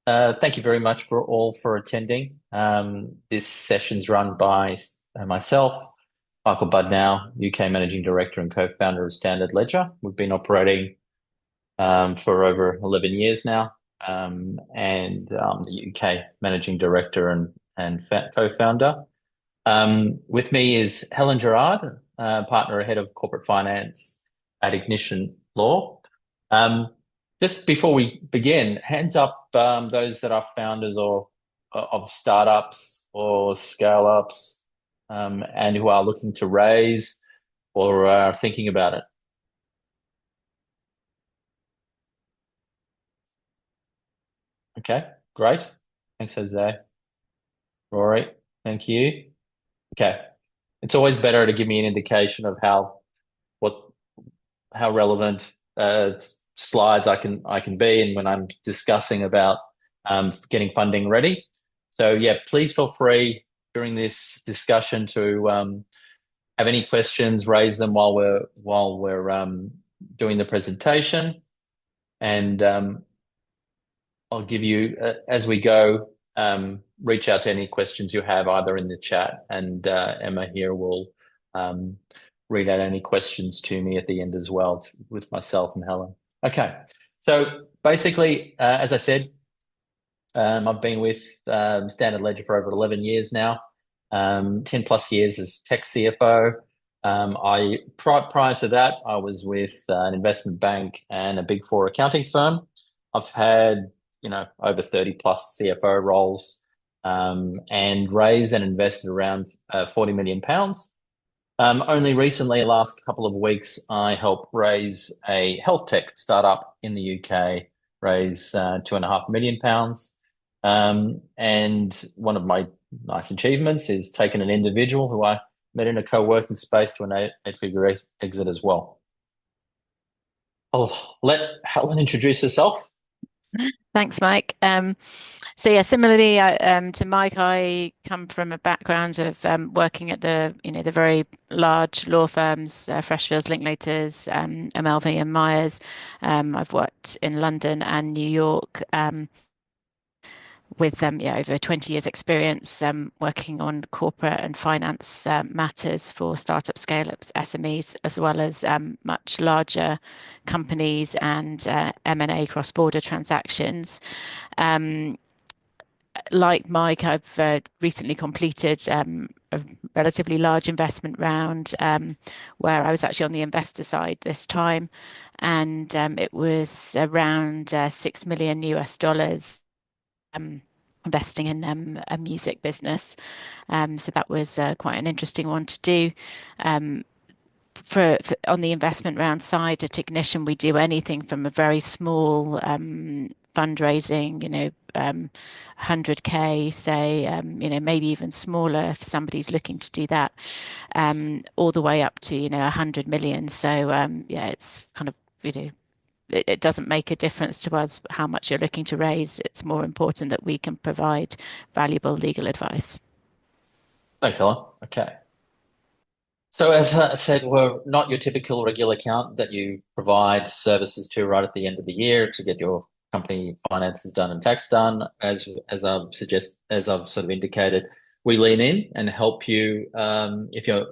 Thank you very much for attending. This session's run by myself, Michael Budnow, UK Managing Director and co-founder of Standard Ledger. We've been operating for over 11 years now, and the UK Managing Director and co-founder. With me is Helen Gerard, partner head of corporate finance at Ignition Law. Um, just before we begin, hands up those that are founders or of startups or scale ups and who are looking to raise or are thinking about it. Okay, great. Thanks, Jose. Rory, thank you. Okay, it's always better to give me an indication of what how relevant slides I can be, and when I'm discussing about getting funding ready. So yeah, please feel free during this discussion to have any questions, raise them while we're doing the presentation, and I'll give you as we go. Reach out to any questions you have either in the chat, and Emma here will um, read out any questions to me at the end as well with myself and Helen. Okay, so basically, as I said, I've been with Standard Ledger for over 11 years now, 10 plus years as tech CFO. Prior to that, I was with an investment bank and a big four accounting firm. I've had, over 30 plus CFO roles, and raised and invested around 40 million pounds. Only recently, last couple of weeks, I helped raise a health tech startup in the UK, raise £2.5 million. And one of my nice achievements is taking an individual who I met in a co-working space to an eight-figure exit as well. I'll let Helen introduce herself. Thanks, Mike. So yeah, similarly to Mike, I come from a background of working at the very large law firms, Freshfields, Linklaters, MLV and Myers. I've worked in London and New York with over 20 years experience working on corporate and finance matters for startup scale-ups, SMEs, as well as much larger companies and M&A cross-border transactions. Um, like Mike, I've recently completed a relatively large investment round where I was actually on the investor side this time, and it was around 6 million US dollars. Investing in a music business. So that was quite an interesting one to do. Um, for on the investment round side at Ignition, we do anything from a very small fundraising, 100K, say, maybe even smaller if somebody's looking to do that, all the way up to, 100 million. So yeah, it's kind of, it doesn't make a difference to us how much you're looking to raise. It's more important that we can provide valuable legal advice. Thanks, Helen. Okay. So as I said, we're not your typical regular account that you provide services to right at the end of the year to get your company finances done and tax done. As I've sort of indicated, we lean in and help you if you're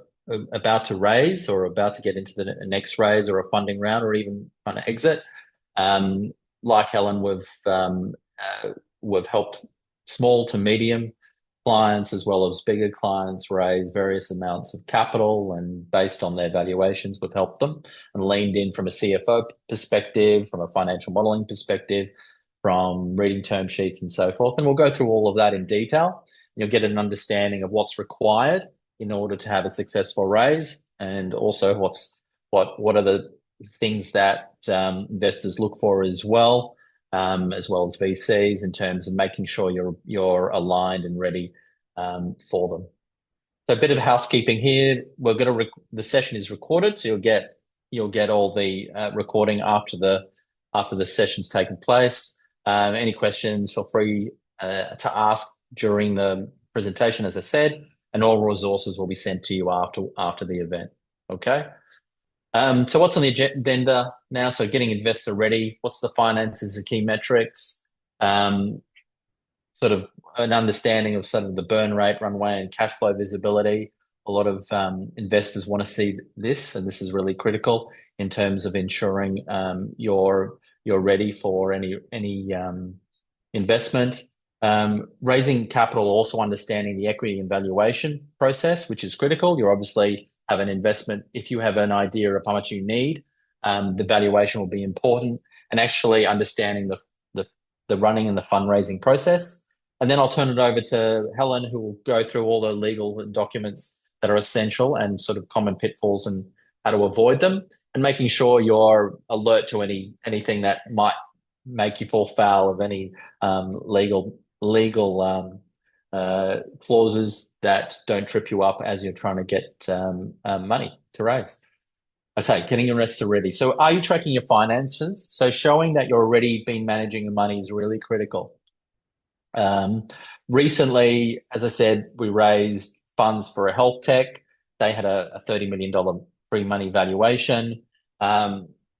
about to raise or about to get into the next raise or a funding round or even trying to exit. Like Helen, we've helped small to medium clients as well as bigger clients raise various amounts of capital, and based on their valuations, we've helped them and leaned in from a CFO perspective, from a financial modeling perspective, from reading term sheets and so forth. And we'll go through all of that in detail. You'll get an understanding of what's required in order to have a successful raise, and also what are the things that investors look for as well as VCs in terms of making sure you're aligned and ready for them. So a bit of housekeeping here. The session is recorded, so you'll get all the recording after the session's taken place. Any questions, feel free to ask during the presentation, as I said, and all resources will be sent to you after the event. Okay. So what's on the agenda now? So getting investor ready. What's the finances, the key metrics? sort of an understanding of sort of the burn rate, runway, and cash flow visibility. A lot of investors want to see this, and this is really critical in terms of ensuring you're ready for any investment. Raising capital, also understanding the equity and valuation process, which is critical. You obviously have an investment. If you have an idea of how much you need, the valuation will be important, and actually understanding the, the running and the fundraising process. And then I'll turn it over to Helen, who will go through all the legal documents that are essential and sort of common pitfalls and how to avoid them, and making sure you're alert to anything that might make you fall foul of any legal clauses that don't trip you up as you're trying to get money to raise. Okay, getting your investor ready. So, are you tracking your finances? So, showing that you're already been managing your money is really critical. Um, Recently, as I said, we raised funds for a health tech. They had a $30 million pre-money valuation.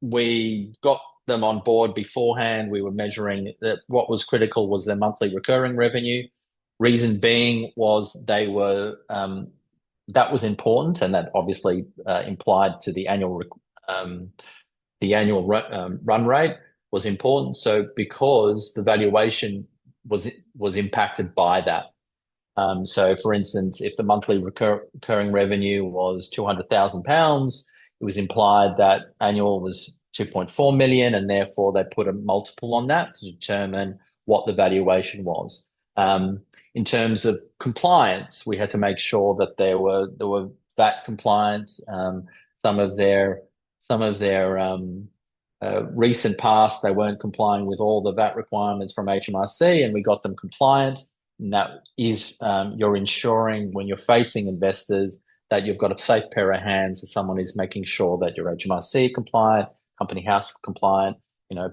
We got them on board beforehand. We were measuring that what was critical was their monthly recurring revenue. Reason being was they were that was important, and that obviously implied to the annual run rate was important. So because the valuation was impacted by that. So, for instance, if the monthly recurring revenue was £200,000, it was implied that annual was 2.4 million, and therefore they put a multiple on that to determine what the valuation was. In terms of compliance, we had to make sure that there were VAT compliant. Some of their recent past, they weren't complying with all the VAT requirements from HMRC, and we got them compliant. And that is, you're ensuring when you're facing investors that you've got a safe pair of hands, that someone is making sure that you're HMRC compliant, company house compliant,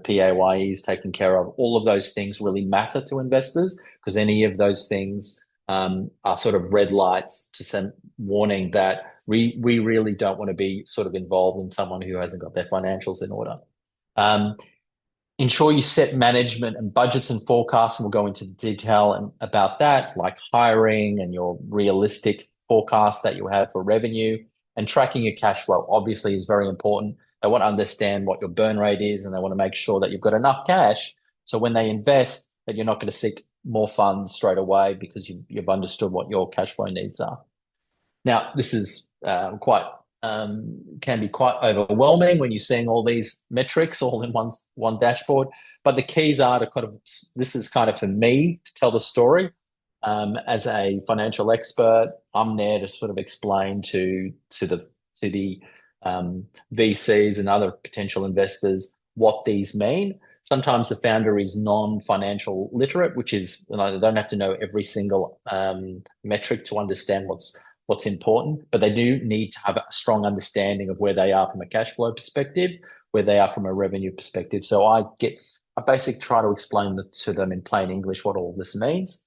PAYE is taken care of. All of those things really matter to investors, because any of those things are sort of red lights to send warning that we really don't want to be sort of involved in someone who hasn't got their financials in order. Um, Ensure you set management and budgets and forecasts, and we'll go into detail about that, like hiring and your realistic forecast that you have for revenue, and tracking your cash flow obviously is very important. They want to understand what your burn rate is, and they want to make sure that you've got enough cash so when they invest that you're not going to seek more funds straight away because you've understood what your cash flow needs are. Now, this is quite can be quite overwhelming when you're seeing all these metrics all in one dashboard. But the keys are to kind of, this is kind of for me to tell the story. As a financial expert, I'm there to sort of explain to the VCs and other potential investors what these mean. Sometimes the founder is non-financial literate, which is, they don't have to know every single metric to understand what's important, but they do need to have a strong understanding of where they are from a cash flow perspective, where they are from a revenue perspective. So I basically try to explain to them in plain English what all this means.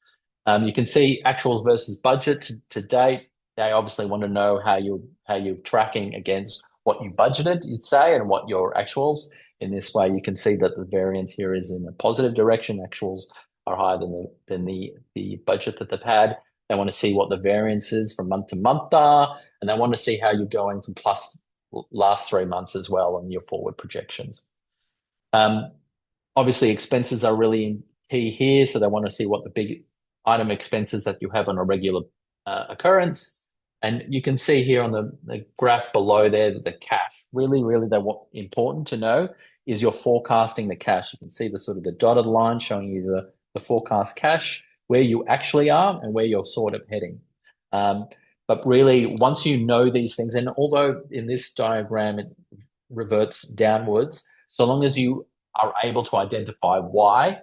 You can see actuals versus budget to date. They obviously want to know how you're tracking against what you budgeted, you'd say, and what your actuals. In this way, you can see that the variance here is in a positive direction. Actuals are higher than the budget that they've had. They want to see what the variances from month to month are, and they want to see how you're going from plus last 3 months as well and your forward projections. Obviously, expenses are really key here, so they want to see what the big item expenses that you have on a regular occurrence. And you can see here on the graph below there that the cash, really, really important to know is you're forecasting the cash. You can see the sort of the dotted line showing you the forecast cash, where you actually are and where you're sort of heading. But really, once you know these things, and although in this diagram it reverts downwards, so long as you are able to identify why,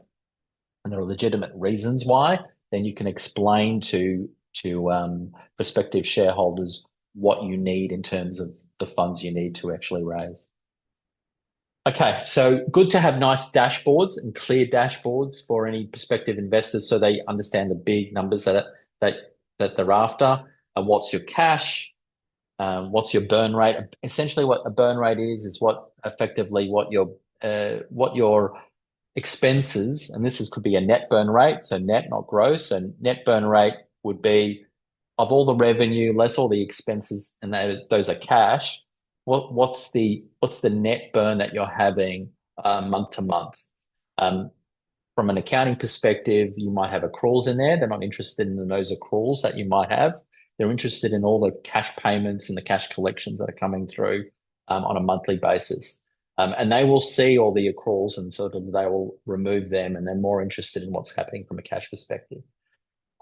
and there are legitimate reasons why, then you can explain to prospective shareholders what you need in terms of the funds you need to actually raise. Okay, so good to have nice dashboards and clear dashboards for any prospective investors, so they understand the big numbers that they're after. What's your cash? What's your burn rate? Essentially, what a burn rate is what effectively what your expenses, and could be a net burn rate, so net, not gross. And net burn rate would be of all the revenue less all the expenses, and those are cash. What's the net burn that you're having month to month? Um, from an accounting perspective, you might have accruals in there. They're not interested in those accruals that you might have. They're interested in all the cash payments and the cash collections that are coming through on a monthly basis. And they will see all the accruals and sort of they will remove them, and they're more interested in what's happening from a cash perspective.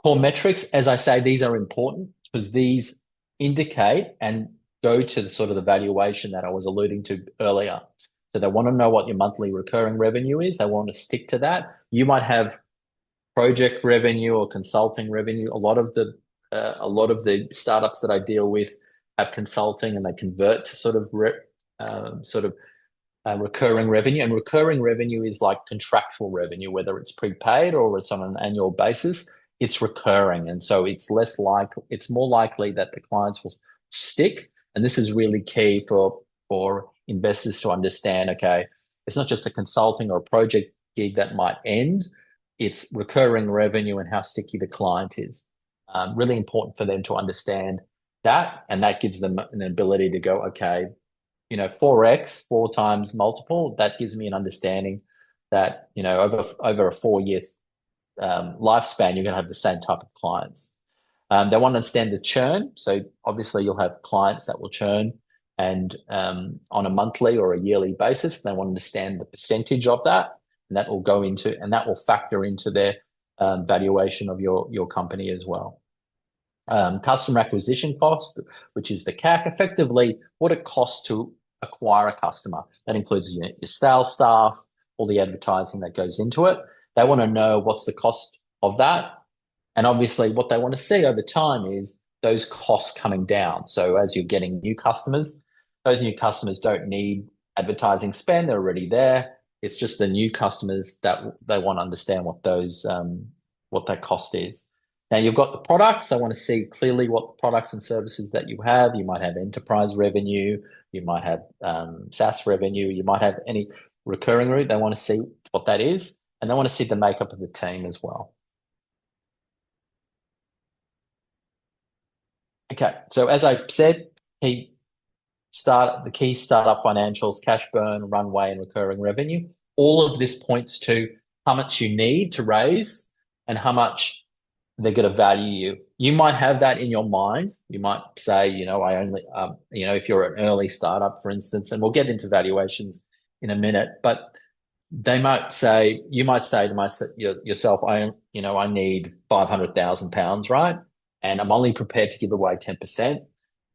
Core metrics, as I say, these are important because these indicate and go to the sort of the valuation that I was alluding to earlier. So they want to know what your monthly recurring revenue is. They want to stick to that. You might have project revenue or consulting revenue. A lot of the startups that I deal with have consulting, and they convert to recurring revenue. And recurring revenue is like contractual revenue, whether it's prepaid or it's on an annual basis. It's recurring, and so it's more likely that the clients will stick. And this is really key for investors to understand. Okay, it's not just a consulting or a project gig that might end. It's recurring revenue and how sticky the client is. Really important for them to understand that, and that gives them an ability to go, okay, 4x, 4 times multiple, that gives me an understanding that, over a 4 year lifespan, you're going to have the same type of clients. They want to understand the churn. So obviously you'll have clients that will churn and on a monthly or a yearly basis. They want to understand the percentage of that, and that will factor into their valuation of your company as well. Customer acquisition cost, which is the CAC, effectively what it costs to acquire a customer. That includes your sales staff, all the advertising that goes into it. They want to know what's the cost of that. And obviously what they want to see over time is those costs coming down. So as you're getting new customers, those new customers don't need advertising spend. They're already there. It's just the new customers that they want to understand what that cost is. Now you've got the products. They want to see clearly what the products and services that you have. You might have enterprise revenue. You might have SaaS revenue. You might have any recurring route. They want to see what that is, and they want to see the makeup of the team as well. Okay, so as I said, the key startup financials, cash burn, runway, and recurring revenue. All of this points to how much you need to raise and how much they're going to value you. You might have that in your mind. You might say, I only, if you're an early startup, for instance, and we'll get into valuations in a minute, but you might say to yourself, I need £500,000, right? And I'm only prepared to give away 10%.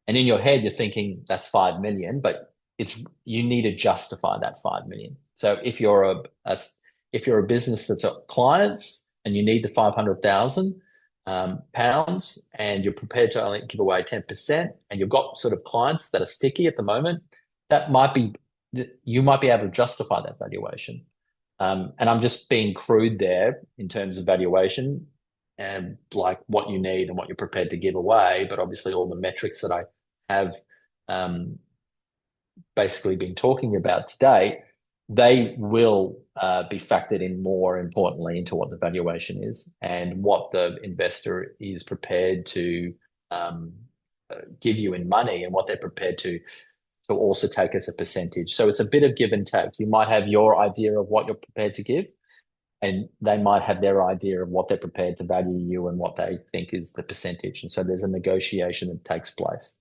And in your head, you're thinking that's 5 million, but you need to justify that 5 million. So if you're a business that's got clients and you need the 500,000 pounds, and you're prepared to only give away 10%, and you've got sort of clients that are sticky at the moment, you might be able to justify that valuation. And I'm just being crude there in terms of valuation and like what you need and what you're prepared to give away. But obviously all the metrics that I have basically been talking about today, they will be factored in more importantly into what the valuation is and what the investor is prepared to give you in money and what they're prepared to also take as a percentage. So it's a bit of give and take. You might have your idea of what you're prepared to give, and they might have their idea of what they're prepared to value you and what they think is the percentage. And so there's a negotiation that takes place.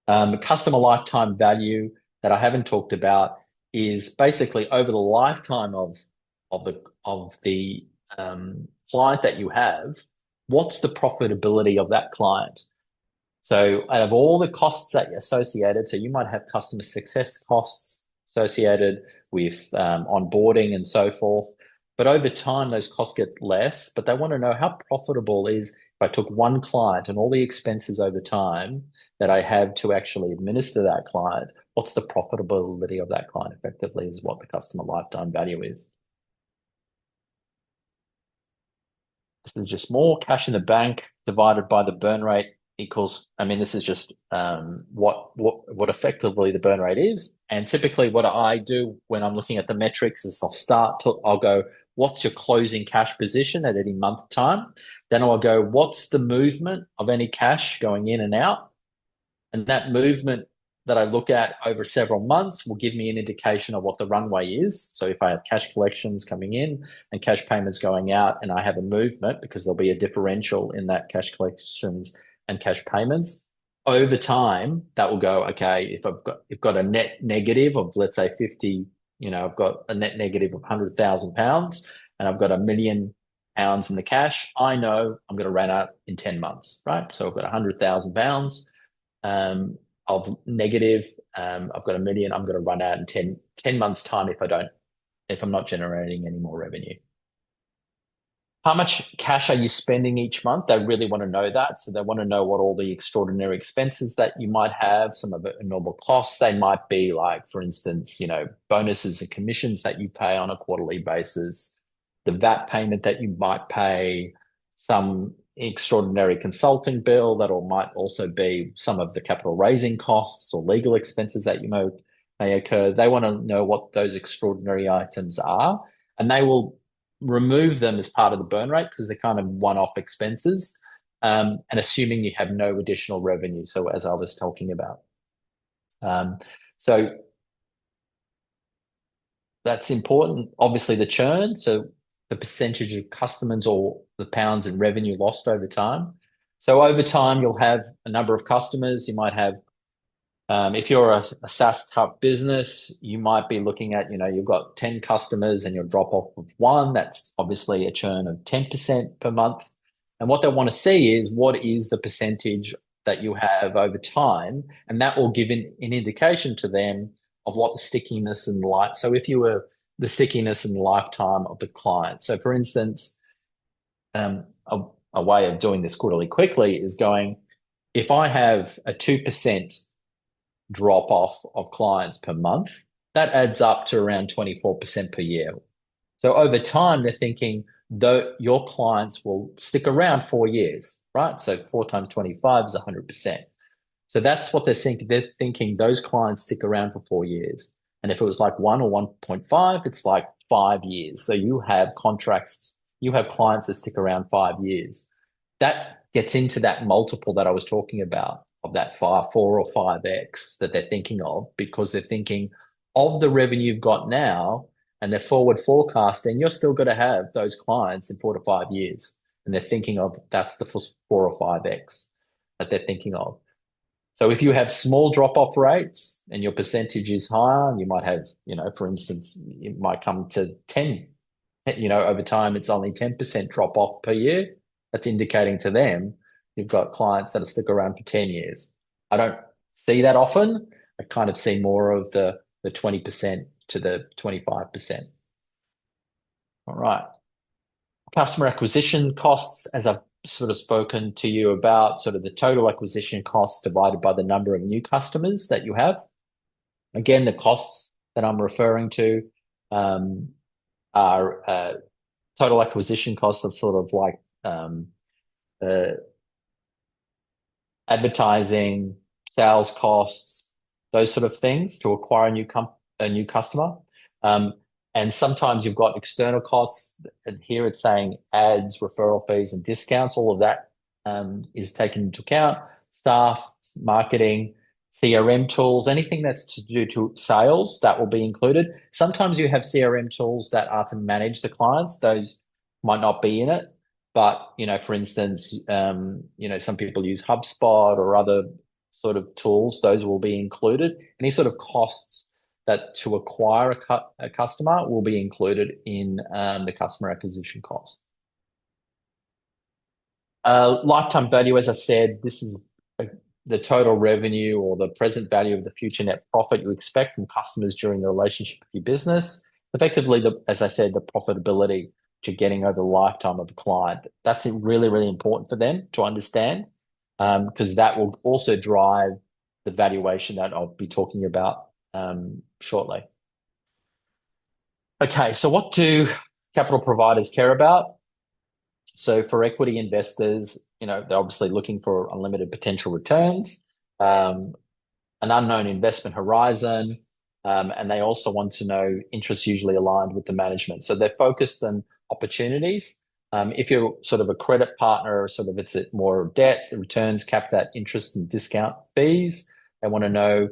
Customer lifetime value that I haven't talked about is basically over the lifetime of the client that you have, what's the profitability of that client? So out of all the costs that are associated, so you might have customer success costs associated with onboarding and so forth. But over time, those costs get less, but they want to know how profitable is if I took one client and all the expenses over time that I have to actually administer that client, what's the profitability of that client effectively is what the customer lifetime value is. This is just more cash in the bank divided by the burn rate equals, I mean, this is just what effectively the burn rate is. And typically what I do when I'm looking at the metrics is I'll go, what's your closing cash position at any month time? Then I'll go, what's the movement of any cash going in and out? And that movement that I look at over several months will give me an indication of what the runway is. So if I have cash collections coming in and cash payments going out, and I have a movement because there'll be a differential in that cash collections and cash payments, over time, that will go, okay, if I've got a net negative of, let's say, 50, I've got a net negative of £100,000 and I've got £1 million in the cash, I know I'm going to run out in 10 months, right? So I've got £100,000 of negative. I've got 1 million. I'm going to run out in ten months time if I'm not generating any more revenue. How much cash are you spending each month? They really want to know that. So they want to know what all the extraordinary expenses that you might have, some of it are normal costs. They might be like, for instance, bonuses and commissions that you pay on a quarterly basis, the VAT payment that you might pay, some extraordinary consulting bill that might also be some of the capital raising costs or legal expenses that may occur. They want to know what those extraordinary items are, and they will remove them as part of the burn rate because they're kind of one-off expenses, and assuming you have no additional revenue. So as I was talking about, so that's important. Obviously, the churn, so the percentage of customers or the pounds in revenue lost over time. So over time, you'll have a number of customers. You might have, if you're a SaaS type business, you might be looking at, you've got 10 customers and you'll drop off of one. That's obviously a churn of 10% per month. And what they want to see is what is the percentage that you have over time. And that will give an indication to them of what the stickiness and life. So if you were the stickiness and lifetime of the client. So for instance, a way of doing this quarterly quickly is going, if I have a 2% drop off of clients per month, that adds up to around 24% per year. So over time, they're thinking, though your clients will stick around 4 years, right? So 4 times 25 is 100%. So that's what they're thinking. They're thinking those clients stick around for 4 years. And if it was like 1 or 1.5, it's like 5 years. So you have contracts, you have clients that stick around 5 years. That gets into that multiple that I was talking about of that 4 or 5x that they're thinking of, because they're thinking of the revenue you've got now and they're forward forecasting, you're still going to have those clients in 4 to 5 years. And they're thinking of that's the 4 or 5x that they're thinking of. So if you have small drop-off rates and your percentage is higher, and you might have, for instance, it might come to 10, over time, it's only 10% drop-off per year. That's indicating to them you've got clients that'll stick around for 10 years. I don't see that often. I kind of see more of the 20% to the 25%. All right. Customer acquisition costs, as I've sort of spoken to you about, sort of the total acquisition costs divided by the number of new customers that you have. Again, the costs that I'm referring to are total acquisition costs of sort of like uh, advertising, sales costs, those sort of things to acquire a new customer. And sometimes you've got external costs, and here it's saying ads, referral fees, and discounts. All of that is taken into account. Staff, marketing, CRM tools, anything that's to do to sales, that will be included. Sometimes you have CRM tools that are to manage the clients. Those might not be in it. But, for instance, some people use HubSpot or other sort of tools. Those will be included. Any sort of costs that to acquire a customer will be included in the customer acquisition cost. Lifetime value, as I said, this is the total revenue or the present value of the future net profit you expect from customers during the relationship with your business. Effectively, as I said, the profitability you're getting over the lifetime of a client. That's really, really important for them to understand, because that will also drive the valuation that I'll be talking about shortly. Okay, so what do capital providers care about? So for equity investors, they're obviously looking for unlimited potential returns, um, an unknown investment horizon, and they also want to know interests usually aligned with the management. So they're focused on opportunities. If you're sort of a credit partner, sort of it's more debt, returns capped at interest and discount fees. They want to know,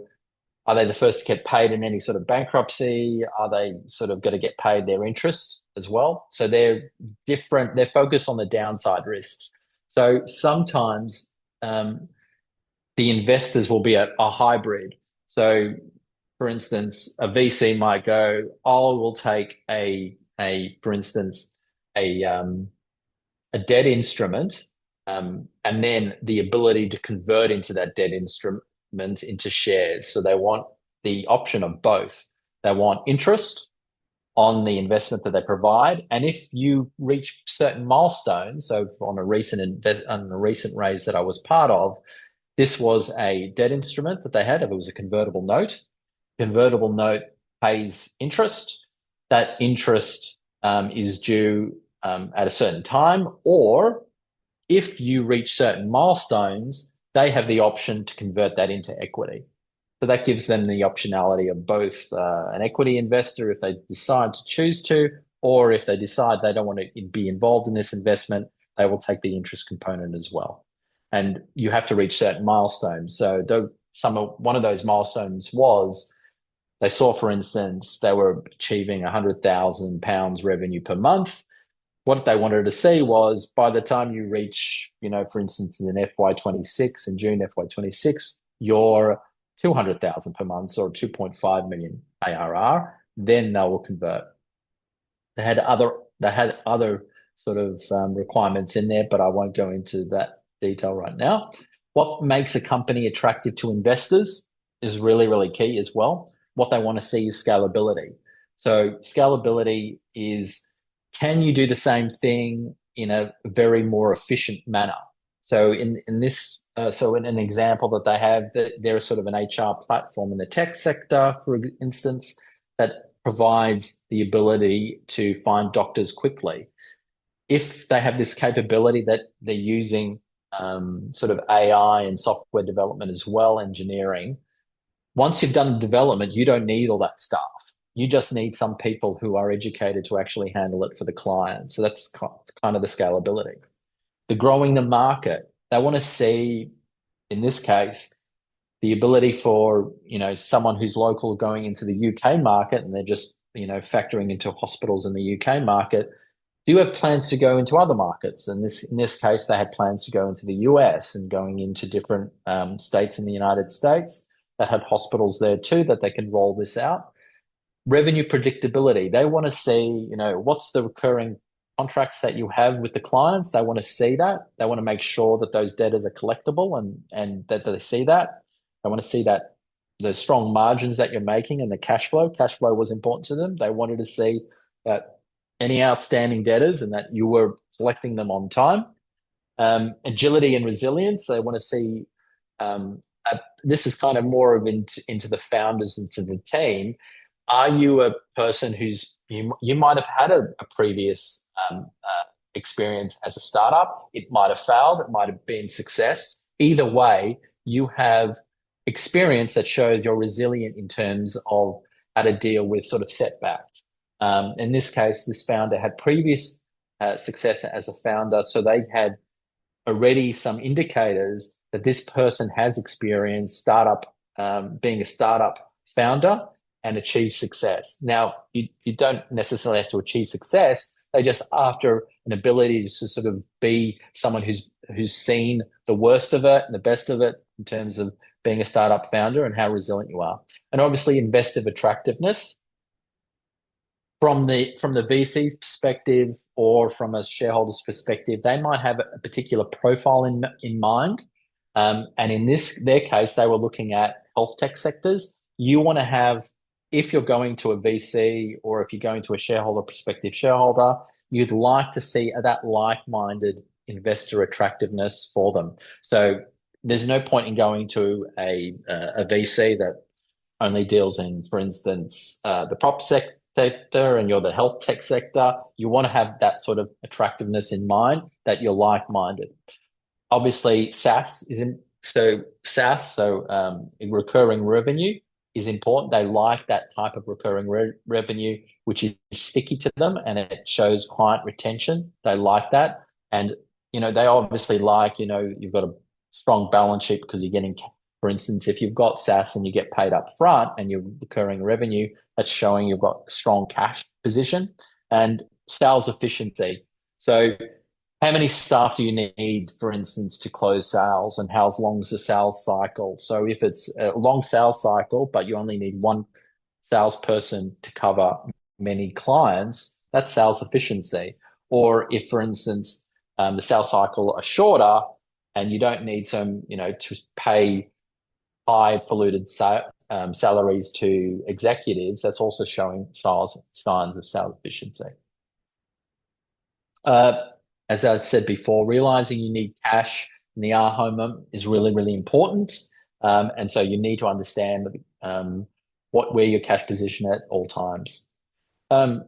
are they the first to get paid in any sort of bankruptcy? Are they sort of going to get paid their interest as well? So they're different. They're focused on the downside risks. So sometimes the investors will be a hybrid. So, for instance, a VC might go, "Oh, we'll take for instance, a um, a debt instrument, and then the ability to convert into that debt instrument into shares." So they want the option of both. They want interest on the investment that they provide, and if you reach certain milestones, so on a recent raise that I was part of, this was a debt instrument that they had. If it was a convertible note, convertible note pays interest. That interest is due at a certain time, or if you reach certain milestones, they have the option to convert that into equity. So that gives them the optionality of both an equity investor if they decide to choose to, or if they decide they don't want to be involved in this investment, they will take the interest component as well. And you have to reach certain milestones. So one of those milestones was they saw, for instance, they were achieving £100,000 revenue per month. What they wanted to see was by the time you reach, for instance, in FY26, in June FY26, you're 200,000 per month or 2.5 million ARR, then they will convert. They had other sort of requirements in there, but I won't go into that detail right now. What makes a company attractive to investors is really, really key as well. What they want to see is scalability. So scalability is, can you do the same thing in a very more efficient manner? So in an example that they have, that they're sort of an HR platform in the tech sector, for instance, that provides the ability to find doctors quickly. If they have this capability that they're using sort of AI and software development as well, engineering, once you've done the development, you don't need all that stuff. You just need some people who are educated to actually handle it for the client. So that's kind of the scalability. The growing the market. They want to see, in this case, the ability for, someone who's local going into the UK market and they're just, factoring into hospitals in the UK market. Do you have plans to go into other markets? And in this case, they had plans to go into the US and going into different states in the United States that had hospitals there too, that they can roll this out. Revenue predictability. They want to see, what's the recurring contracts that you have with the clients. They want to see that. They want to make sure that those debtors are collectible and that they see that. They want to see that the strong margins that you're making and the cash flow. Cash flow was important to them. They wanted to see that any outstanding debtors and that you were collecting them on time. Agility and resilience. They want to see this is kind of more of into the founders and to the team. Are you a person you might have had a previous experience as a startup? It might have failed. It might have been success. Either way, you have experience that shows you're resilient in terms of how to deal with sort of setbacks. In this case, this founder had previous success as a founder, so they had already some indicators that this person has experienced being a startup founder and achieve success. Now, you don't necessarily have to achieve success. They just after an ability to sort of be someone who's seen the worst of it and the best of it in terms of being a startup founder and how resilient you are. And obviously investive attractiveness from the VC's perspective or from a shareholder's perspective, they might have a particular profile in mind. And in their case, they were looking at health tech sectors. You want to have, if you're going to a VC or if you're going to a prospective shareholder, you'd like to see that like-minded investor attractiveness for them. So there's no point in going to a VC that only deals in, for instance, the sector and you're the health tech sector, you want to have that sort of attractiveness in mind that you're like-minded. Obviously, SaaS is in, so SaaS, so recurring revenue is important. They like that type of recurring revenue, which is sticky to them and it shows client retention. They like that. And, they obviously like, you've got a strong balance sheet because you're getting, for instance, if you've got SaaS and you get paid up front and you're recurring revenue, that's showing you've got strong cash position and sales efficiency. So how many staff do you need, for instance, to close sales, and how long is the sales cycle? So if it's a long sales cycle, but you only need one salesperson to cover many clients, that's sales efficiency. Or if, for instance, the sales cycle are shorter and you don't need to pay high polluted salaries to executives, that's also showing signs of sales efficiency. Uh, as I said before, realizing you need cash in the aha moment is really, really important. And so you need to understand where your cash position at all times. Um,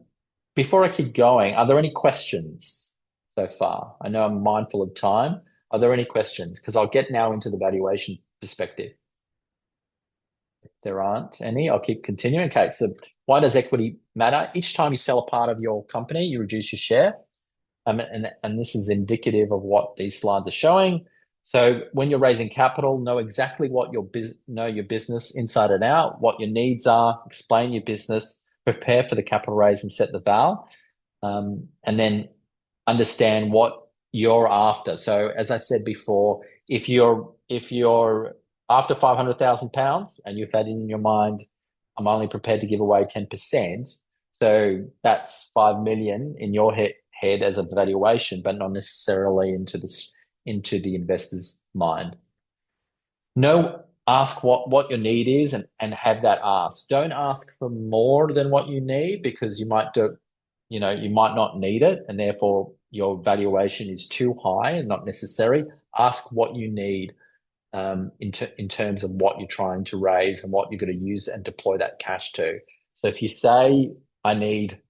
Before I keep going, are there any questions so far? I know I'm mindful of time. Are there any questions? Because I'll get now into the valuation perspective. If there aren't any, I'll keep continuing. Okay, so why does equity matter? Each time you sell a part of your company, you reduce your share. And this is indicative of what these slides are showing. So when you're raising capital, know exactly what know your business inside and out, what your needs are, explain your business, prepare for the capital raise and set the val, and then understand what you're after. So as I said before, if you're after £500,000 and you've had in your mind, I'm only prepared to give away 10%. So that's 5 million in your head as a valuation, but not necessarily into the investor's mind. No, ask what your need is and have that ask. Don't ask for more than what you need because you might not need it and therefore your valuation is too high and not necessary. Ask what you need in terms of what you're trying to raise and what you're going to use and deploy that cash to. So if you say, I need,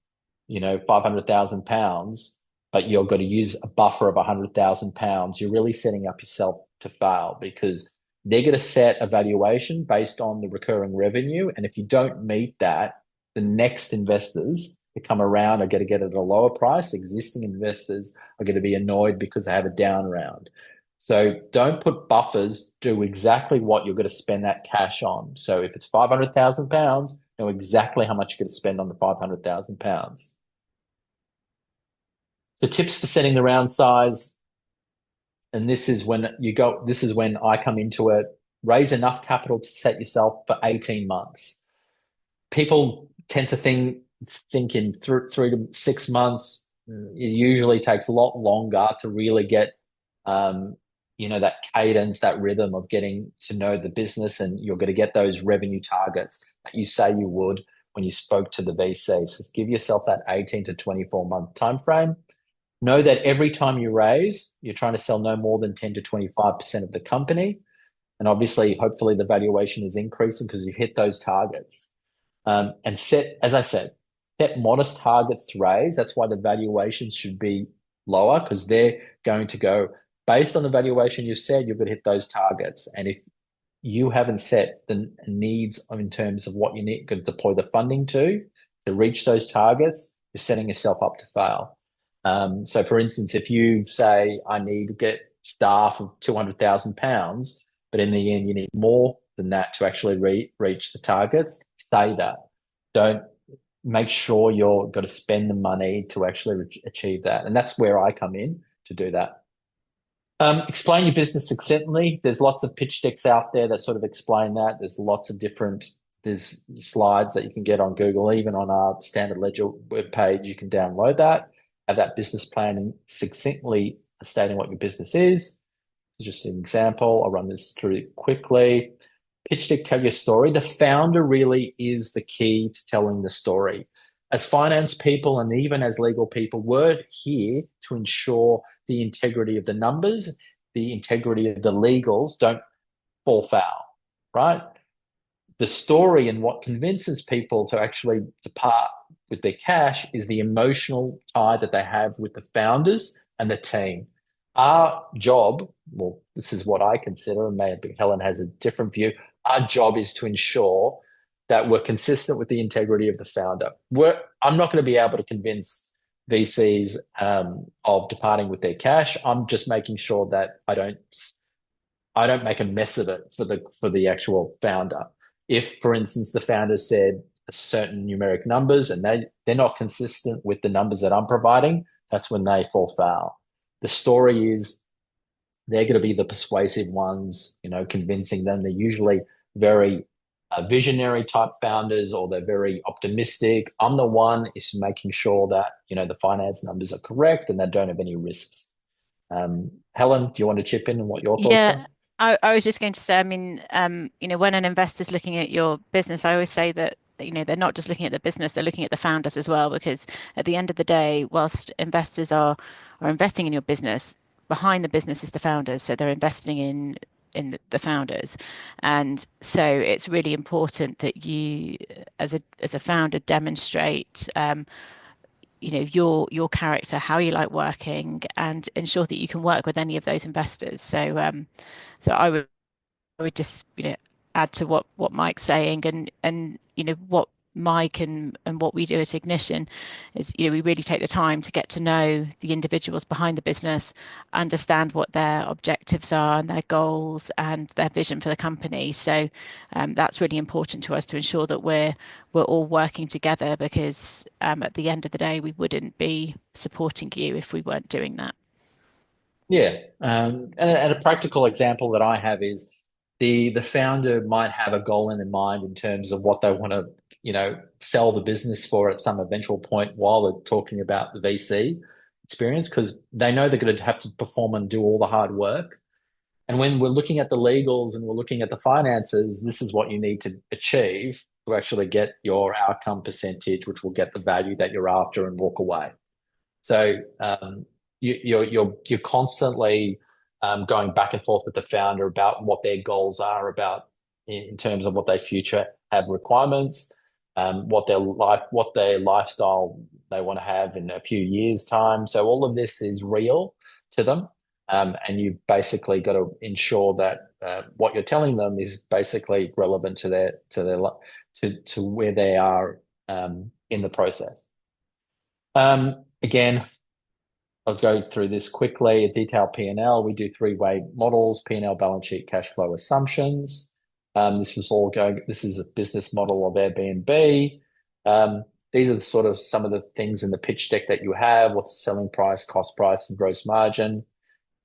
£500,000, but you're going to use a buffer of £100,000, you're really setting up yourself to fail because they're going to set a valuation based on the recurring revenue. And if you don't meet that, the next investors that come around are going to get it at a lower price. Existing investors are going to be annoyed because they have a down round. So don't put buffers, do exactly what you're going to spend that cash on. So if it's £500,000, know exactly how much you're going to spend on the £500,000. The tips for setting the round size, and this is when I come into it, raise enough capital to set yourself for 18 months. People tend to think in 3 to 6 months. It usually takes a lot longer to really get that cadence, that rhythm of getting to know the business, and you're going to get those revenue targets that you say you would when you spoke to the VC. So give yourself that 18 to 24-month time frame. Know that every time you raise, you're trying to sell no more than 10 to 25% of the company. And obviously, hopefully the valuation is increasing because you've hit those targets. And as I said, set modest targets to raise. That's why the valuations should be lower because they're going to go based on the valuation you've said, you're going to hit those targets. And if you haven't set the needs in terms of what you need to deploy the funding to reach those targets, you're setting yourself up to fail. So for instance, if you say, I need to get staff of £200,000, but in the end, you need more than that to actually reach the targets, say that. Don't make sure you're got to spend the money to actually achieve that. And that's where I come in to do that. Explain your business succinctly. There's lots of pitch decks out there that sort of explain that. There's slides that you can get on Google, even on our Standard Ledger webpage, you can download that, have that business plan succinctly stating what your business is. Just an example, I'll run this through quickly. Pitch deck, tell your story. The founder really is the key to telling the story. As finance people and even as legal people, we're here to ensure the integrity of the numbers, the integrity of the legals don't fall foul, right? The story and what convinces people to actually with their cash is the emotional tie that they have with the founders and the team. Our job, well, this is what I consider, and maybe Helen has a different view. Our job is to ensure that we're consistent with the integrity of the founder. I'm not going to be able to convince VCs of departing with their cash. I'm just making sure that I don't make a mess of it for the actual founder. If, for instance, the founder said a certain numeric numbers and they're not consistent with the numbers that I'm providing, that's when they fall foul. The story is they're going to be the persuasive ones, convincing them. They're usually very visionary type founders, or they're very optimistic. I'm the one is making sure that the finance numbers are correct and they don't have any risks. Helen, do you want to chip in on what your thoughts are? Yeah, I was just going to say, I mean, when an investor's looking at your business, I always say that, they're not just looking at the business, they're looking at the founders as well, because at the end of the day, whilst investors are investing in your business, behind the business is the founders. So they're investing in the founders. And so it's really important that you, as a founder, demonstrate your character, how you like working, and ensure that you can work with any of those investors. So I would just add to what Mike's saying, and what Mike and what we do at Ignition is we really take the time to get to know the individuals behind the business, understand what their objectives are and their goals and their vision for the company. So that's really important to us to ensure that we're all working together, because at the end of the day we wouldn't be supporting you if we weren't doing that. Yeah, and a practical example that I have is the founder might have a goal in their mind in terms of what they want to, sell the business for at some eventual point while they're talking about the VC experience, because they know they're going to have to perform and do all the hard work. And when we're looking at the legals and we're looking at the finances, this is what you need to achieve to actually get your outcome percentage, which will get the value that you're after and walk away. So you're constantly going back and forth with the founder about what their goals are, about in terms of what they future have requirements, what their lifestyle they want to have in a few years' time. So all of this is real to them, and you basically got to ensure that what you're telling them is basically relevant to where they are in the process. Again, I'll go through this quickly. A detailed P&L. We do three-way models: P&L, balance sheet, cash flow assumptions. This is a business model of Airbnb. These are some of the things in the pitch deck that you have. What's the selling price, cost price, and gross margin.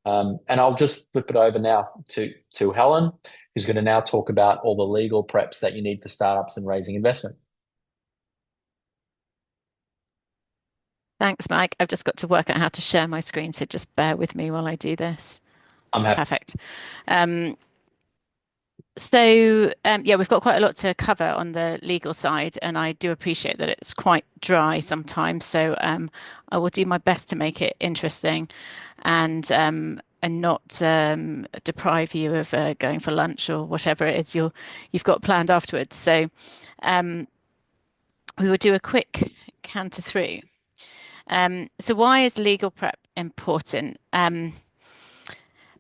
And I'll just flip it over now to Helen, who's going to now talk about all the legal preps that you need for startups and raising investment. Thanks, Mike. I've just got to work out how to share my screen, so just bear with me while I do this. I'm happy. Perfect. Um, yeah, we've got quite a lot to cover on the legal side, and I do appreciate that it's quite dry sometimes. So I will do my best to make it interesting, and not deprive you of going for lunch or whatever it is you've got planned afterwards. So um, we will do a quick canter through. So why is legal prep important?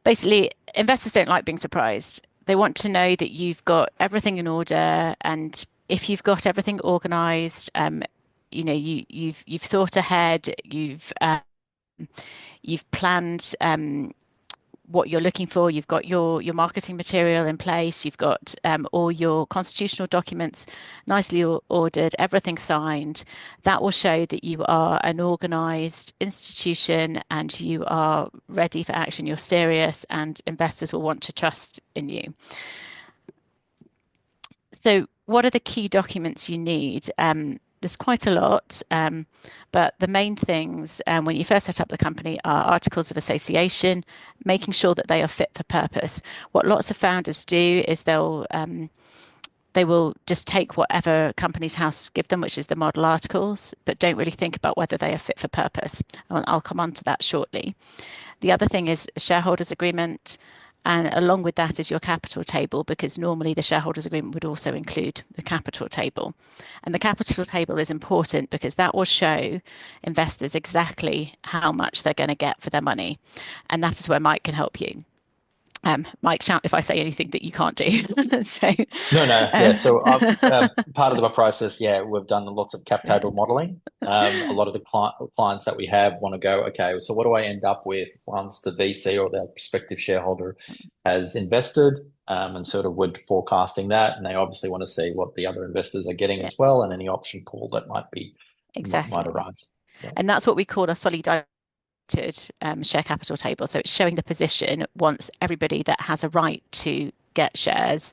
Basically, investors don't like being surprised. They want to know that you've got everything in order, and if you've got everything organized, you've thought ahead, you've planned what you're looking for. You've got your marketing material in place. You've got all your constitutional documents nicely ordered, everything signed. That will show that you are an organized institution and you are ready for action. You're serious, and investors will want to trust in you. So, what are the key documents you need? There's quite a lot, but the main things when you first set up the company are articles of association, making sure that they are fit for purpose. What lots of founders do is they will just take whatever Companies House give them, which is the model articles, but don't really think about whether they are fit for purpose. I'll come on to that shortly. The other thing is a shareholders agreement. And along with that is your capital table, because normally the shareholders agreement would also include the capital table. And the capital table is important because that will show investors exactly how much they're going to get for their money. And that is where Mike can help you. Mike, shout if I say anything that you can't do. So, No, no, yeah. um, So I've part of the process, yeah, we've done lots of cap yeah, table modeling. A lot of the clients that we have want to go, okay, so what do I end up with once the VC or the prospective shareholder has invested, and sort of would forecasting that, and they obviously want to see what the other investors are getting yeah, as well, and any option call that might exactly. arise. Yeah. And that's what we call a fully diluted share capital table. So it's showing the position once everybody that has a right to get shares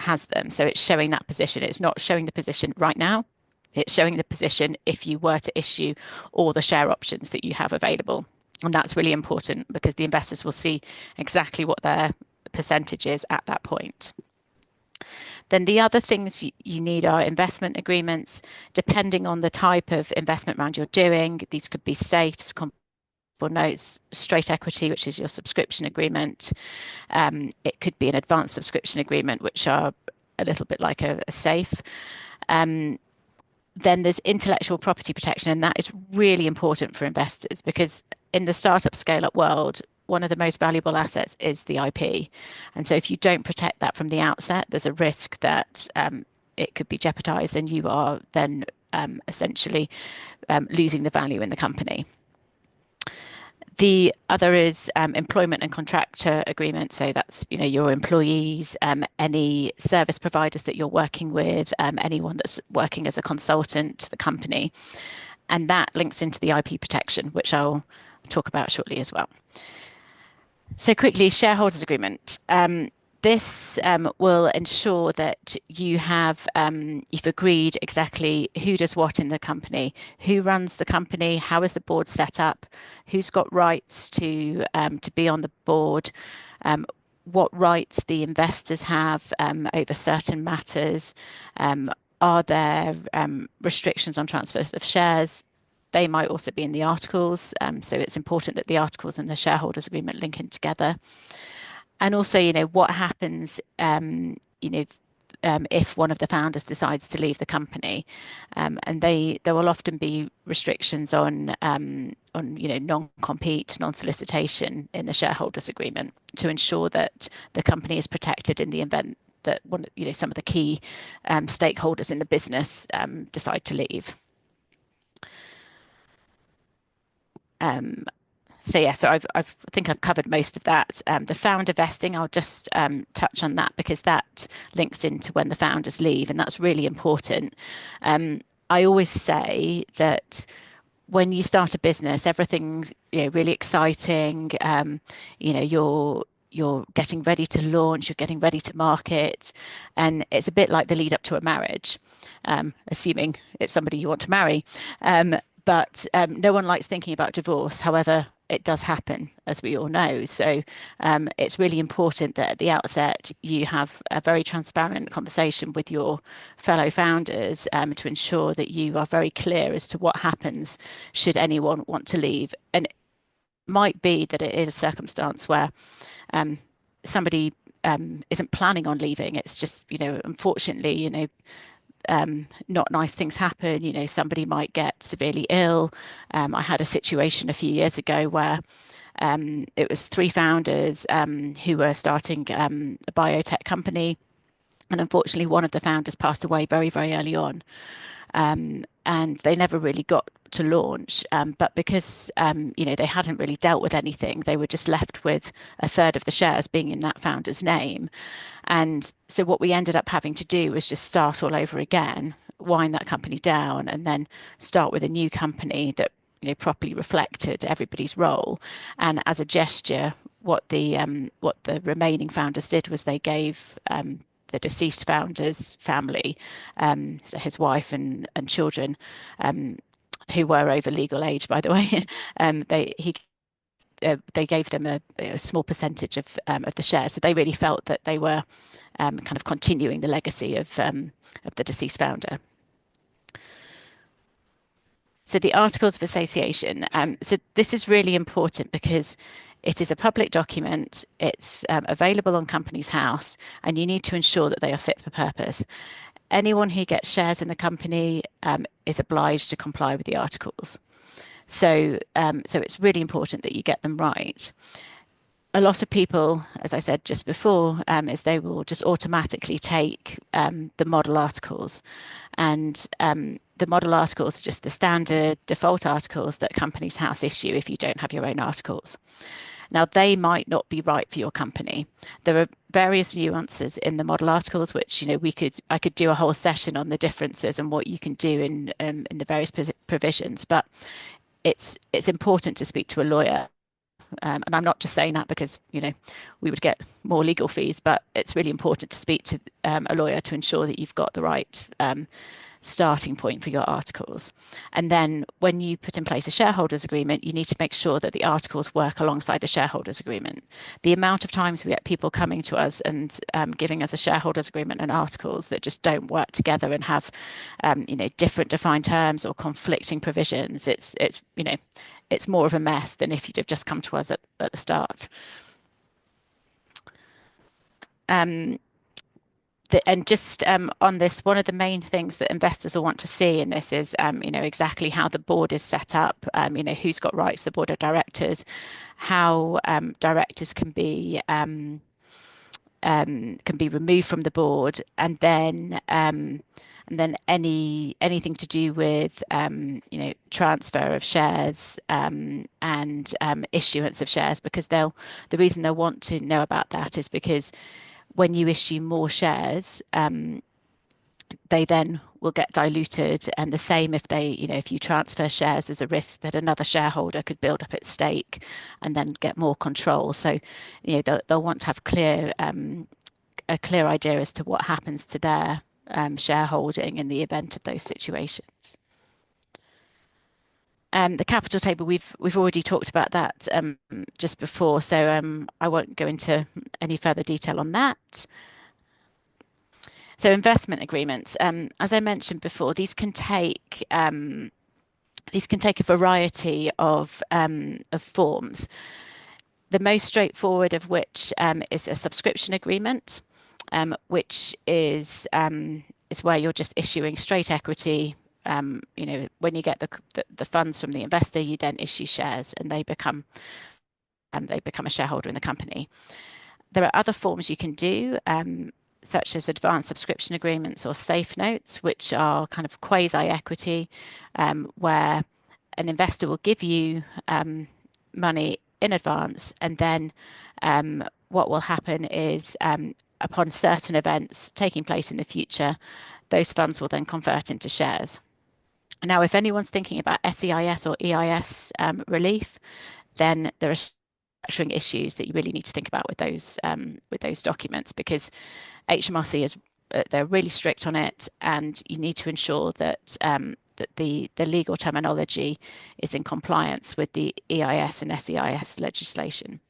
has them. So it's showing that position. It's not showing the position right now. It's showing the position if you were to issue all the share options that you have available. And that's really important because the investors will see exactly what their percentage is at that point. Then the other things you need are investment agreements. Depending on the type of investment round you're doing, these could be safes, notes, straight equity, which is your subscription agreement. It could be an advanced subscription agreement, which are a little bit like a safe. Um, then there's intellectual property protection, and that is really important for investors because in the startup scale up world, one of the most valuable assets is the IP. And so if you don't protect that from the outset, there's a risk that it could be jeopardized and you are then essentially losing the value in the company. The other is employment and contractor agreement. So that's, your employees, any service providers that you're working with, anyone that's working as a consultant to the company. And that links into the IP protection, which I'll talk about shortly as well. So quickly, shareholders agreement. This will ensure that you've agreed exactly who does what in the company, who runs the company, how is the board set up, who's got rights to be on the board, um, what rights the investors have over certain matters. Are there restrictions on transfers of shares? They might also be in the articles, so it's important that the articles and the shareholders agreement link in together. And also, what happens, if one of the founders decides to leave the company, and there will often be restrictions on non-compete, non-solicitation in the shareholders agreement to ensure that the company is protected in the event that some of the key stakeholders in the business decide to leave. Um, So yeah, I think I've covered most of that. The founder vesting, I'll just touch on that because that links into when the founders leave, and that's really important. I always say that when you start a business, everything's really exciting. You're getting ready to launch, you're getting ready to market, and it's a bit like the lead up to a marriage, assuming it's somebody you want to marry. But no one likes thinking about divorce. However, it does happen, as we all know. So it's really important that at the outset you have a very transparent conversation with your fellow founders to ensure that you are very clear as to what happens should anyone want to leave. And it might be that it is a circumstance where um, somebody isn't planning on leaving. It's just, unfortunately, not nice things happen. Somebody might get severely ill. I had a situation a few years ago where it was three founders who were starting a biotech company. And unfortunately, one of the founders passed away very, very early on. And they never really got to launch. But because they hadn't really dealt with anything, they were just left with a third of the shares being in that founder's name. And so what we ended up having to do was just start all over again, wind that company down, and then start with a new company that properly reflected everybody's role. And as a gesture, what the remaining founders did was they gave the deceased founder's family, so his wife and children, who were over legal age, by the way, they gave them a small percentage of the shares. So they really felt that they were kind of continuing the legacy of the deceased founder. So the Articles of Association. So this is really important because It is a public document. It's available on Companies House, and you need to ensure that they are fit for purpose. Anyone who gets shares in the company is obliged to comply with the articles. So it's really important that you get them right. A lot of people, as I said just before, is they will just automatically take the model articles, and the model articles are just the standard default articles that Companies House issue if you don't have your own articles. Now, they might not be right for your company. There are various nuances in the model articles, which, I could do a whole session on the differences and what you can do in the various provisions. But it's important to speak to a lawyer. And I'm not just saying that because, we would get more legal fees, but it's really important to speak to a lawyer to ensure that you've got the right starting point for your articles. And then when you put in place a shareholders agreement, you need to make sure that the articles work alongside the shareholders agreement. The amount of times we get people coming to us and giving us a shareholders agreement and articles that just don't work together and have, different defined terms or conflicting provisions, it's more of a mess than if you'd have just come to us at the start. Um, and just on this, one of the main things that investors will want to see in this is, exactly how the board is set up, who's got rights to the board of directors, how directors can be removed from the board, and then anything to do with transfer of shares and issuance of shares, because the reason they'll want to know about that is because when you issue more shares, they then will get diluted. And the same if you transfer shares, there's a risk that another shareholder could build up its stake and then get more control. So, they'll want to have a clear idea as to what happens to their shareholding in the event of those situations. The capital table, we've already talked about that just before, so I won't go into any further detail on that. So investment agreements, as I mentioned before, these can take a variety of forms. The most straightforward of which is a subscription agreement, which is where you're just issuing straight equity. When you get the funds from the investor, you then issue shares, and they become a shareholder in the company. There are other forms you can do, such as advanced subscription agreements or safe notes, which are kind of quasi-equity, where an investor will give you money in advance, and then what will happen is, upon certain events taking place in the future, those funds will then convert into shares. Now, if anyone's thinking about SEIS or EIS relief, then there are structuring issues that you really need to think about with those documents, because HMRC is they're really strict on it, and you need to ensure that the legal terminology is in compliance with the EIS and SEIS legislation.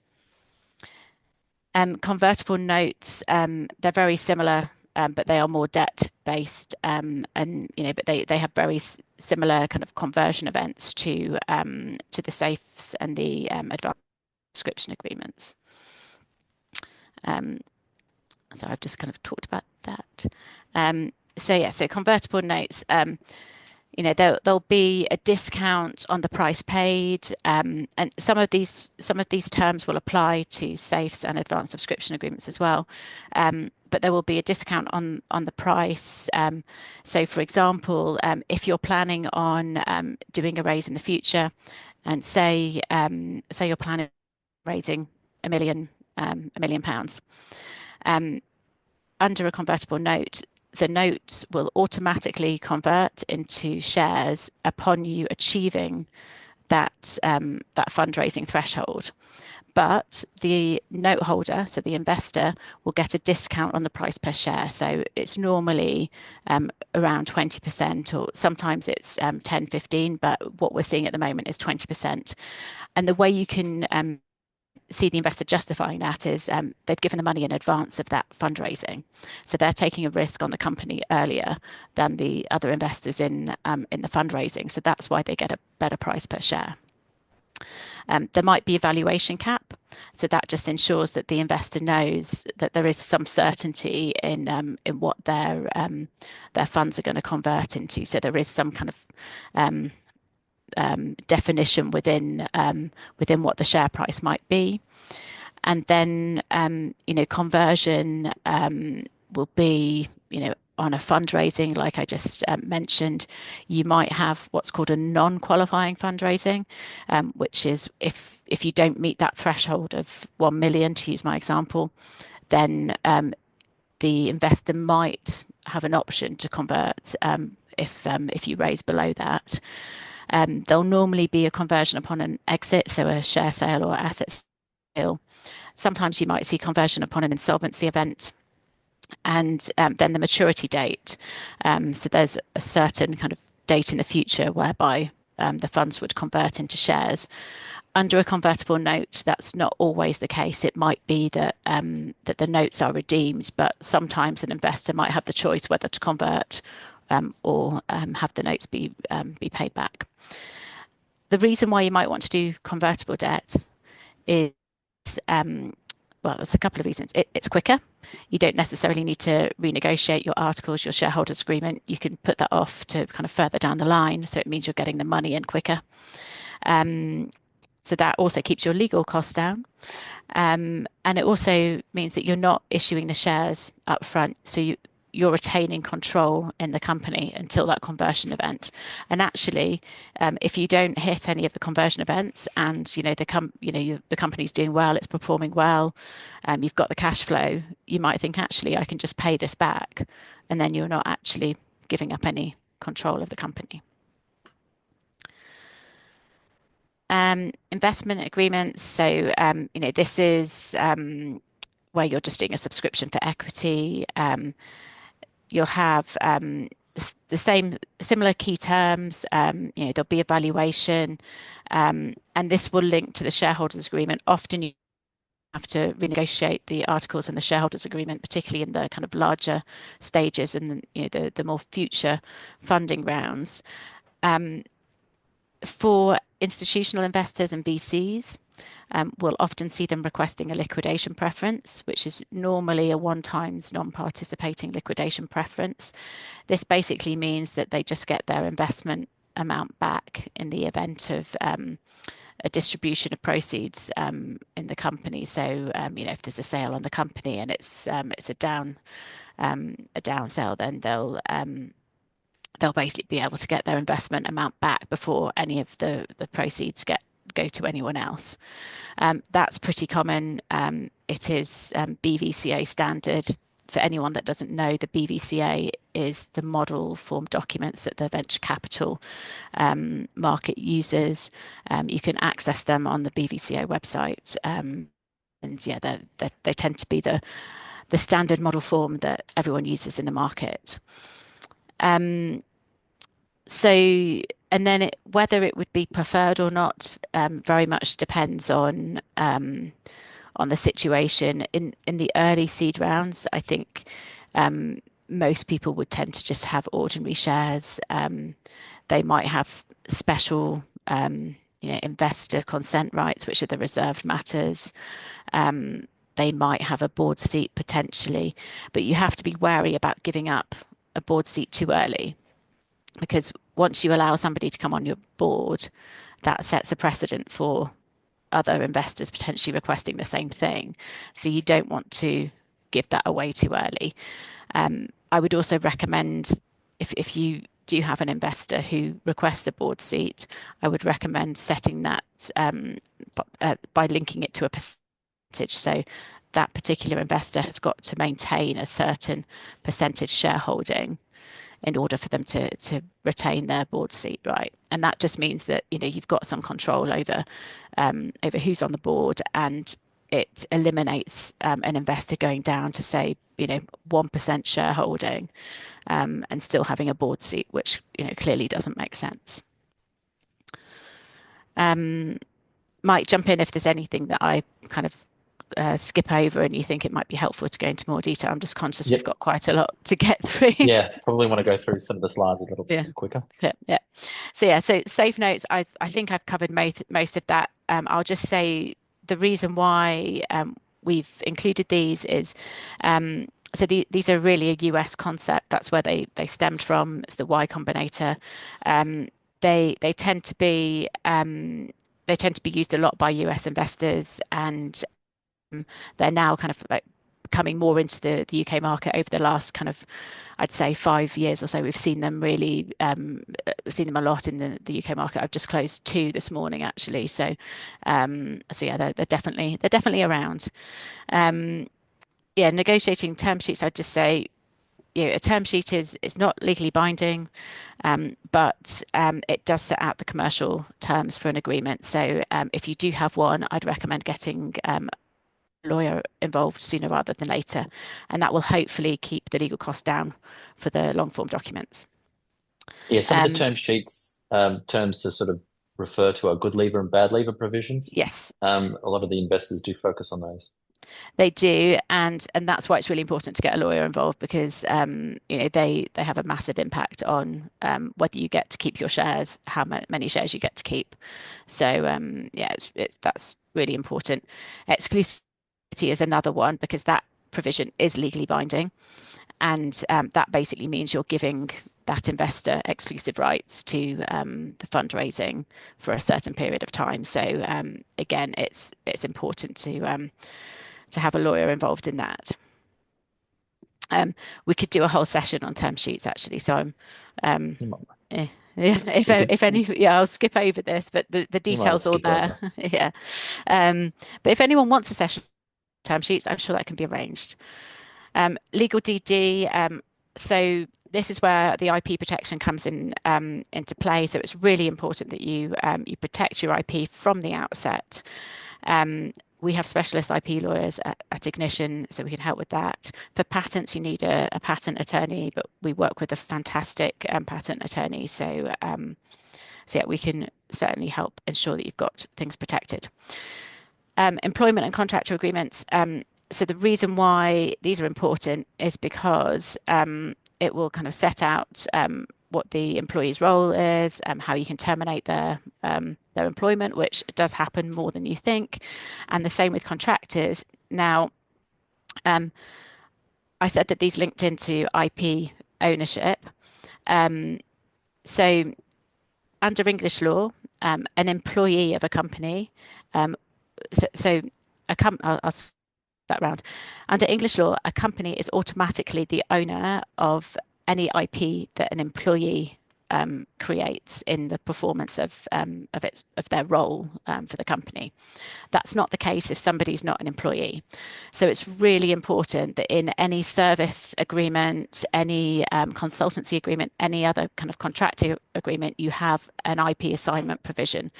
Convertible notes, they're very similar, but they are more debt based, but they have very similar kind of conversion events to the safes and the advanced subscription agreements. So I've just kind of talked about that. So convertible notes. There'll be a discount on the price paid, and some of these terms will apply to safes and advanced subscription agreements as well. But there will be a discount on the price. So, for example, if you're planning on doing a raise in the future, and say you're planning on raising £1 million, under a convertible note, the notes will automatically convert into shares upon you achieving that fundraising threshold. But the note holder, so the investor, will get a discount on the price per share. So it's normally around 20%, or sometimes it's 10, 15, but what we're seeing at the moment is 20%. And the way you can see the investor justifying that is, they've given the money in advance of that fundraising, so they're taking a risk on the company earlier than the other investors in the fundraising. So that's why they get a better price per share. There might be a valuation cap, so that just ensures that the investor knows that there is some certainty in what their funds are going to convert into. So there is some kind of um, definition within what the share price might be. And then, conversion will be, on a fundraising, like I just mentioned, you might have what's called a non-qualifying fundraising, which is if you don't meet that threshold of 1 million, to use my example, then the investor might have an option to convert if you raise below that. There'll normally be a conversion upon an exit, so a share sale or asset sale. Sometimes you might see conversion upon an insolvency event, and then the maturity date. So there's a certain kind of date in the future whereby the funds would convert into shares. Under a convertible note, that's not always the case. It might be that the notes are redeemed, but sometimes an investor might have the choice whether to convert or have the notes be paid back. The reason why you might want to do convertible debt is well, there's a couple of reasons. It's quicker. You don't necessarily need to renegotiate your articles, your shareholders agreement. You can put that off to kind of further down the line. So it means you're getting the money in quicker. Um, so that also keeps your legal costs down. And it also means that you're not issuing the shares up front. So you're retaining control in the company until that conversion event. And actually, if you don't hit any of the conversion events, and the company's doing well, it's performing well, you've got the cash flow, you might think actually I can just pay this back, and then you're not actually giving up any control of the company. Investment agreements. So this is where you're just doing a subscription for equity. You'll have the same similar key terms. There'll be a valuation, and this will link to the shareholders agreement. Often you have to renegotiate the articles in the shareholders agreement, particularly in the kind of larger stages and the more future funding rounds. For institutional investors and VCs, we'll often see them requesting a liquidation preference, which is normally a one times non-participating liquidation preference. This basically means that they just get their investment amount back in the event of a distribution of proceeds in the company. So, if there's a sale on the company and it's a down sale, then they'll basically be able to get their investment amount back before any of the proceeds go to anyone else. That's pretty common. It is BVCA standard. For anyone that doesn't know, the BVCA is the model form documents that the venture capital market uses. You can access them on the BVCA website. And yeah, they tend to be the standard model form that everyone uses in the market. Um, so, and then whether it would be preferred or not, very much depends on the situation. In the early seed rounds, I think most people would tend to just have ordinary shares. They might have special, investor consent rights, which are the reserved matters. They might have a board seat potentially, but you have to be wary about giving up a board seat too early because once you allow somebody to come on your board, that sets a precedent for other investors potentially requesting the same thing. So you don't want to give that away too early. I would also recommend if you do have an investor who requests a board seat, I would recommend setting that by linking it to a percentage. So that particular investor has got to maintain a certain percentage shareholding in order for them to retain their board seat, right? And that just means that you've got some control over who's on the board, and it eliminates an investor going down to say 1% shareholding and still having a board seat, which clearly doesn't make sense. Might jump in if there's anything that I kind of skip over and you think it might be helpful to go into more detail. I'm just conscious we've Yep. got quite a lot to get through. Yeah, probably want to go through some of the slides a little Yeah. quicker. Yeah. So safe notes. I think I've covered most of that. I'll just say the reason why we've included these is these are really a US concept. That's where they stemmed from. It's the Y Combinator. Um, they tend to be used a lot by US investors, and they're now kind of like coming more into the UK market over the last kind of, I'd say, 5 years or so. We've seen them really, seen them a lot in the UK market. I've just closed two this morning actually. So yeah, they're definitely around. Um, yeah, negotiating term sheets, I'd just say, a term sheet is not legally binding, but it does set out the commercial terms for an agreement. So if you do have one, I'd recommend getting lawyer involved sooner rather than later, and that will hopefully keep the legal costs down for the long form documents. Yeah, some of the Um, term sheets, terms to sort of refer to are good leaver and bad leaver provisions. yes, A lot of the investors do focus on those. they do, and that's why it's really important to get a lawyer involved because they have a massive impact on whether you get to keep your shares, how many shares you get to keep. So yeah, it's that's really important. Exclusivity is another one because that provision is legally binding. And that basically means you're giving that investor exclusive rights to the fundraising for a certain period of time. So again, it's important to have a lawyer involved in that. Um, we could do a whole session on term sheets actually. So I'm um, You might, eh, if we could, if any, yeah, I'll skip over this, but the you might details all skip there. over. Yeah. But if anyone wants a session on term sheets, I'm sure that can be arranged. Legal DD. So this is where the IP protection comes in into play. So it's really important that you protect your IP from the outset. We have specialist IP lawyers at Ignition, so we can help with that. For patents, you need a patent attorney, but we work with a fantastic patent attorney. So yeah, we can certainly help ensure that you've got things protected. Employment and contractual agreements. So the reason why these are important is because it will kind of set out what the employee's role is, how you can terminate their employment, which does happen more than you think, and the same with contractors. Now, um, I said that these linked into IP ownership. Um, so under English law, an employee of a company, um, so I'll that round. Under English law, a company is automatically the owner of any IP that an employee creates in the performance of their role for the company. That's not the case if somebody's not an employee. So it's really important that in any service agreement, any consultancy agreement, any other kind of contracting agreement, you have an IP assignment provision,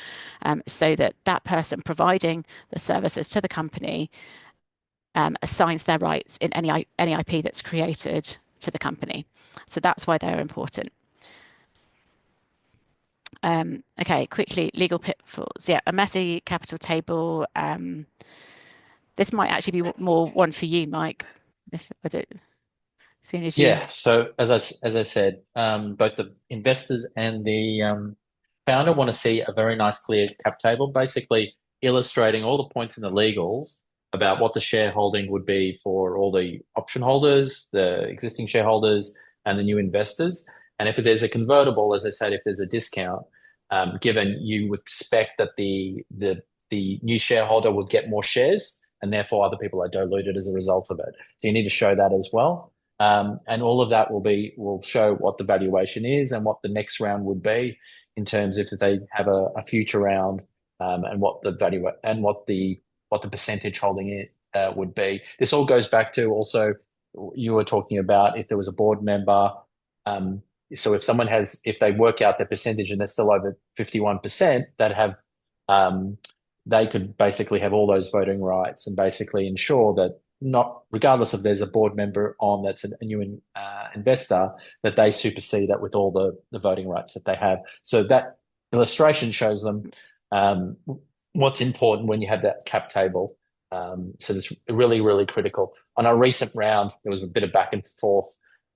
so that that person providing the services to the company assigns their rights in any IP that's created to the company. So that's why they're important. Okay, quickly, legal pitfalls. Yeah, a messy capital table. This might actually be more one for you, Mike. If I don't, as soon as you. Yeah. So as I said, both the investors and the founder want to see a very nice, clear cap table, basically illustrating all the points in the legals about what the shareholding would be for all the option holders, the existing shareholders, and the new investors. And if there's a convertible, as I said, if there's a discount, given you expect that the new shareholder would get more shares, and therefore other people are diluted as a result of it. So you need to show that as well. And all of that will show what the valuation is and what the next round would be in terms if they have a future round, and what the value and what the percentage holding it would be. This all goes back to also you were talking about if there was a board member. Um, so if they work out their percentage and they're still over 51%, that have they could basically have all those voting rights and basically ensure that not regardless if there's a board member on that's a new investor, that they supersede that with all the voting rights that they have. So that illustration shows them um, what's important when you have that cap table. So that's really, really critical. On our recent round, there was a bit of back and forth,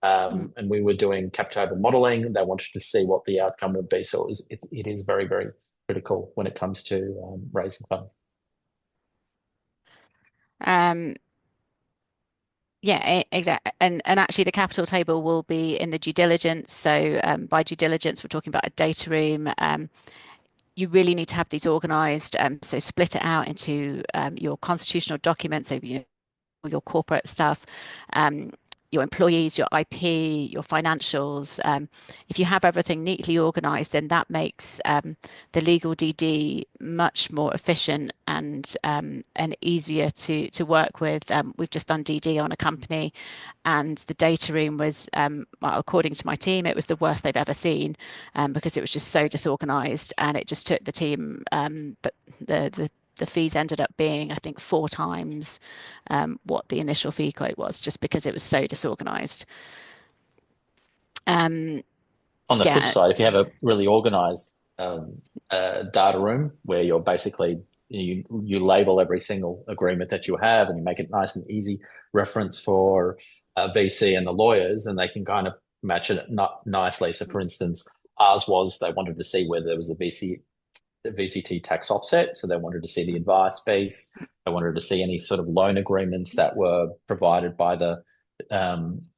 Mm, and we were doing cap table modeling. They wanted to see what the outcome would be. So it is very, very critical when it comes to raising funds. Um, yeah, exactly. And actually, the capital table will be in the due diligence. So by due diligence, we're talking about a data room. You really need to have these organized. So split it out into your constitutional documents. So your corporate stuff, um, your employees, your IP, your financials. If you have everything neatly organized, then that makes the legal DD much more efficient and easier to work with. We've just done DD on a company, and the data room was, well, according to my team, it was the worst they've ever seen, because it was just so disorganized, and it just took the team. But the fees ended up being, I think, 4 times what the initial fee quote was, just because it was so disorganized. Um, On the flip yeah. side, if you have a really organized data room where you're basically you label every single agreement that you have and you make it nice and easy reference for VC and the lawyers, and they can kind of match it not nicely. So, for instance, ours was they wanted to see whether there was a VCT tax offset. So they wanted to see the advice piece. They wanted to see any sort of loan agreements that were provided by the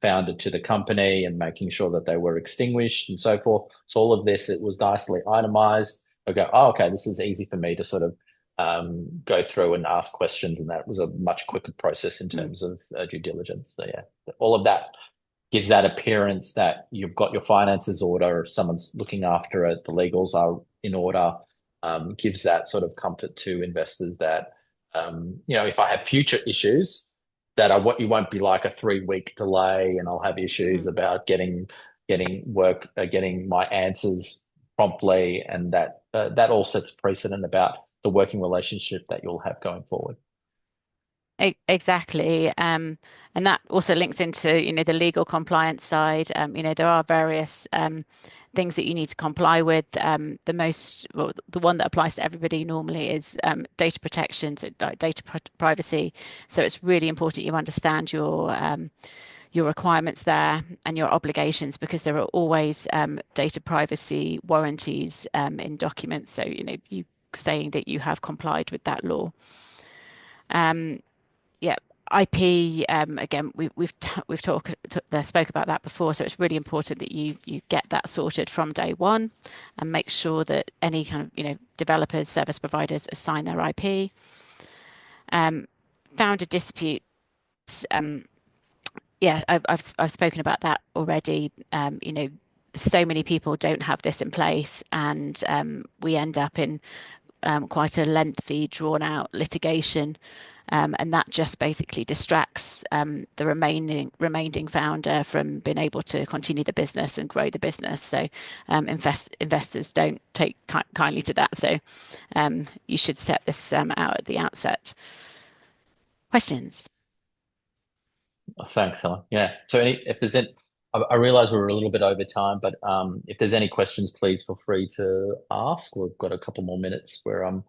founder to the company and making sure that they were extinguished and so forth. So all of this, it was nicely itemized. I go, oh, okay, this is easy for me to sort of go through and ask questions. And that was a much quicker process in Mm. terms of due diligence. So yeah, all of that gives that appearance that you've got your finances order, someone's looking after it, the legals are in order, gives that sort of comfort to investors that, if I have future issues, that are what you won't be like a 3 week delay and I'll have issues Mm. about getting work, getting my answers promptly, and that all sets precedent about the working relationship that you'll have going forward. Exactly. And that also links into, the legal compliance side. There are various things that you need to comply with. Well, the one that applies to everybody normally is data protection, so like privacy. So it's really important you understand your requirements there and your obligations, because there are always data privacy warranties in documents. So, you saying that you have complied with that law. Um, yeah, IP, again, we've spoke about that before, so it's really important that you get that sorted from day one, and make sure that any kind of, developers, service providers assign their IP. Um, Founder disputes, um, yeah, I've spoken about that already. So many people don't have this in place, and we end up in quite a lengthy, drawn out litigation. And that just basically distracts the remaining founder from being able to continue the business and grow the business. So investors don't take kindly to that. So you should set this out at the outset. Questions? Thanks, Helen. Yeah. So if there's any, I realize we're a little bit over time, but if there's any questions, please feel free to ask. We've got a couple more minutes where I'm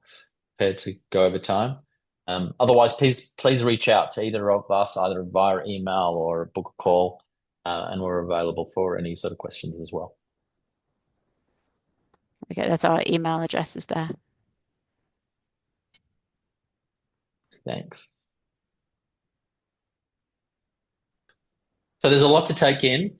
prepared to go over time. Otherwise, please reach out to either of us, either via email or book a call, and we're available for any sort of questions as well. Okay, that's our email addresses there. Thanks. So there's a lot to take in.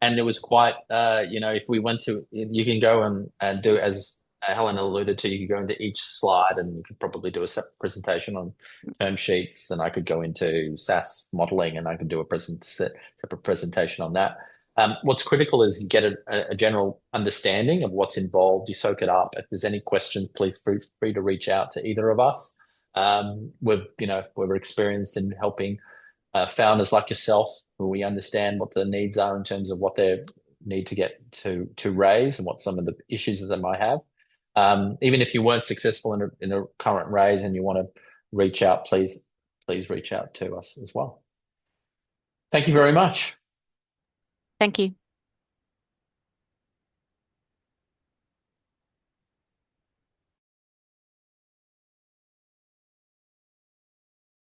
And it was quite if we went to you can go and do as Helen alluded to, you could go into each slide and you could probably do a separate presentation on term sheets, and I could go into SaaS modeling and I could do a separate presentation on that. What's critical is you get a general understanding of what's involved. You soak it up. If there's any questions, please feel free to reach out to either of us. We're experienced in helping founders like yourself, who we understand what the needs are in terms of what they need to get to raise and what some of the issues that they might have. Even if you weren't successful in a current raise and you want to reach out, please reach out to us as well. Thank you very much. Thank you.